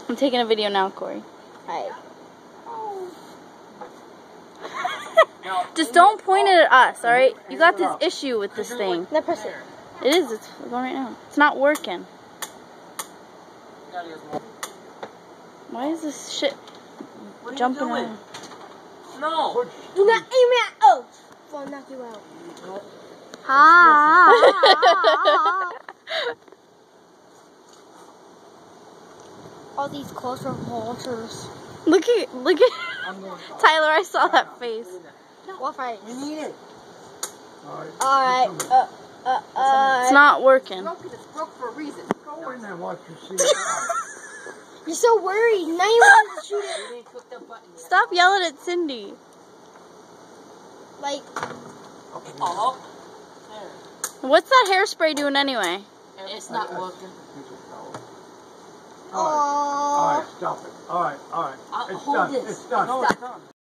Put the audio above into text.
I'm taking a video now, Corey. Hey. Just don't point it at us, alright? You got this issue with this thing. No, press it. It is. It's going right now. It's not working. Why is this shit jumping around? No! Do not aim at. Oh! Well, knock you out. All these close launchers. Look at Tyler. I saw that face. What face? We need it. Alright. It's not working. It's broke for a reason. Go in there and watch your seat. You're so worried. Now you want to shoot it. We didn't click that button yet. Stop yelling at Cindy. Like. Oh. What's that hairspray doing anyway? It's not working. Oh. Alright, stop it. Alright. I'll It's hold done. this. It's done. No, it's done.